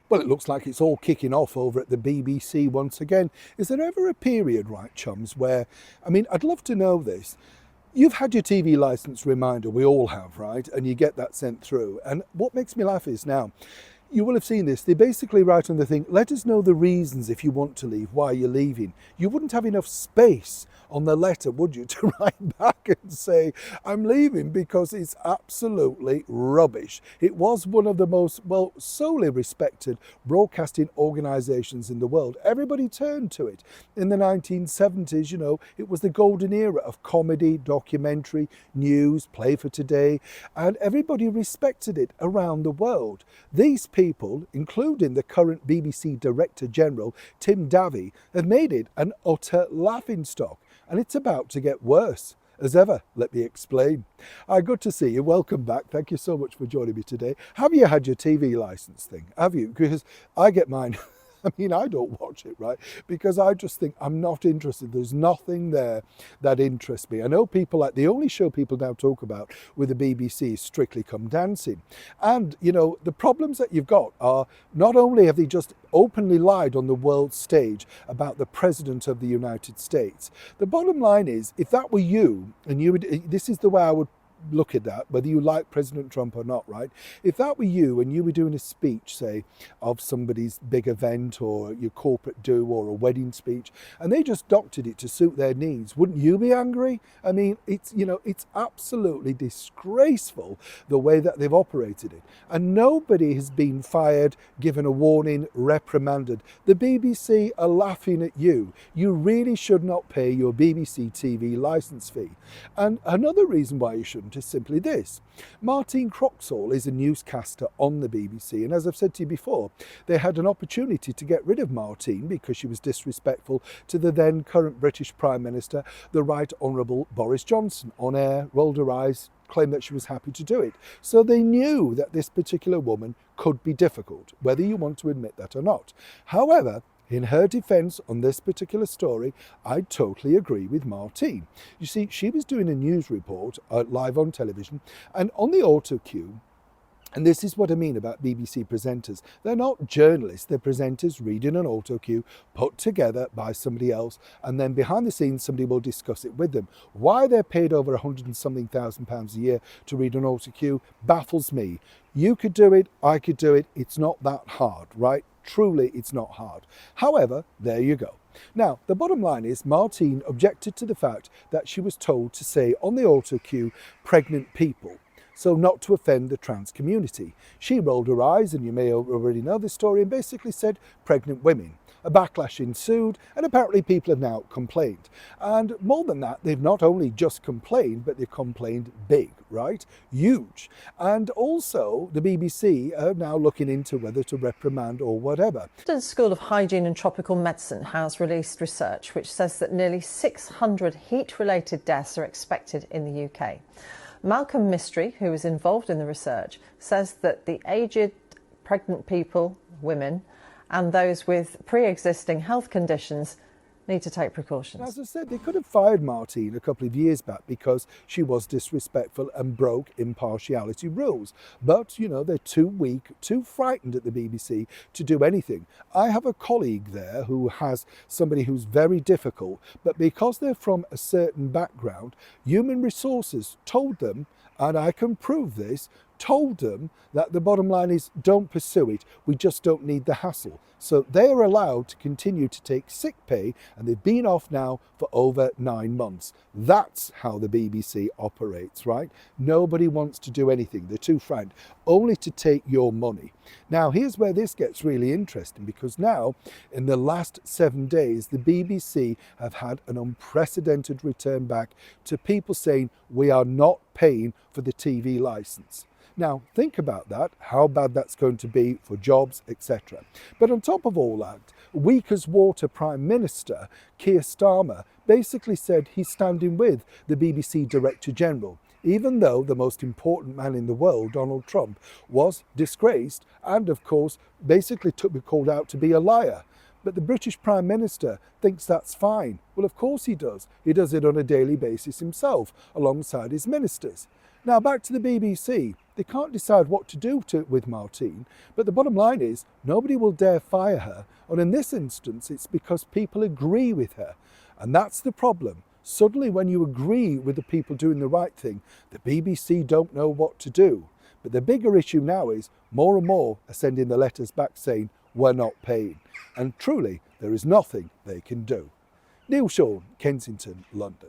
Well, it looks like it's all kicking off over at the BBC once again. Is there ever a period, right, chums, where, I mean, I'd love to know this. You've had your TV licence reminder, we all have, right? And you get that sent through. And what makes me laugh is now, you will have seen this. They basically write on the thing, let us know the reasons if you want to leave, why you're leaving. You wouldn't have enough space on the letter, would you, to write back and say, I'm leaving because it's absolutely rubbish. It was one of the most, well, solely respected broadcasting organisations in the world. Everybody turned to it. In the 1970s, you know, it was the golden era of comedy, documentary, news, play for today, and everybody respected it around the world. These people, including the current BBC Director General, Tim Davie, have made it an utter laughingstock. And it's about to get worse. As ever, let me explain. Good to see you. Welcome back. Thank you so much for joining me today. Have you had your TV licence thing? Have you? Because I get mine. I mean, I don't watch it, right? Because I just think I'm not interested. There's nothing there that interests me. I know people like, the only show people now talk about with the BBC is Strictly Come Dancing. And, you know, the problems that you've got are not only have they just openly lied on the world stage about the President of the United States. The bottom line is, if that were you, and you would, this is the way I would look at that, whether you like President Trump or not, right? If that were you and you were doing a speech, say, of somebody's big event or your corporate do or a wedding speech, and they just doctored it to suit their needs, wouldn't you be angry? I mean, it's, you know, it's absolutely disgraceful the way that they've operated it. And nobody has been fired, given a warning, reprimanded. The BBC are laughing at you. You really should not pay your BBC TV licence fee. And another reason why you shouldn't is simply this. Martine Croxall is a newscaster on the BBC, and as I've said to you before, they had an opportunity to get rid of Martine because she was disrespectful to the then current British Prime Minister, the Right Honourable Boris Johnson. On air, rolled her eyes, claimed that she was happy to do it. So they knew that this particular woman could be difficult, whether you want to admit that or not. However, in her defence on this particular story, I totally agree with Martine. You see, she was doing a news report live on television, and on the auto cue, and this is what I mean about BBC presenters. They're not journalists, they're presenters reading an auto cue put together by somebody else, and then behind the scenes somebody will discuss it with them. Why they're paid over 100 and something thousand pounds a year to read an auto cue baffles me. You could do it, I could do it, it's not that hard, right? Truly, it's not hard. However, there you go. Now, the bottom line is Martine objected to the fact that she was told to say on the auto cue, pregnant people, so not to offend the trans community. She rolled her eyes, and you may already know this story, and basically said pregnant women. A backlash ensued, and apparently people have now complained. And more than that, they've not only just complained, but they've complained big, right? Huge. And also, the BBC are now looking into whether to reprimand or whatever. The School of Hygiene and Tropical Medicine has released research which says that nearly 600 heat-related deaths are expected in the UK. Malcolm Mystery, who is involved in the research, says that the aged, pregnant people, women, and those with pre-existing health conditions need to take precautions. As I said, they could have fired Martine a couple of years back because she was disrespectful and broke impartiality rules. But, you know, they're too weak, too frightened at the BBC to do anything. I have a colleague there who has somebody who's very difficult, but because they're from a certain background, human resources told them, and I can prove this, told them that the bottom line is don't pursue it, we just don't need the hassle. So they are allowed to continue to take sick pay, and they've been off now for over 9 months. That's how the BBC operates, right? Nobody wants to do anything. They're too frightened, only to take your money. Now, here's where this gets really interesting, because now, in the last 7 days, the BBC have had an unprecedented return back to people saying, we are not paying for the TV licence. Now, think about that, how bad that's going to be for jobs, etc. But on top of all that, weak as water Prime Minister Keir Starmer basically said he's standing with the BBC Director General, even though the most important man in the world, Donald Trump, was disgraced and, of course, basically be called out to be a liar. But the British Prime Minister thinks that's fine. Well, of course he does. He does it on a daily basis himself, alongside his ministers. Now, back to the BBC. They can't decide what to do with Martine, but the bottom line is nobody will dare fire her, and in this instance it's because people agree with her. And that's the problem. Suddenly when you agree with the people doing the right thing, the BBC don't know what to do. But the bigger issue now is more and more are sending the letters back saying, we're not paying. And truly, there is nothing they can do. Neil Shawn, Kensington, London.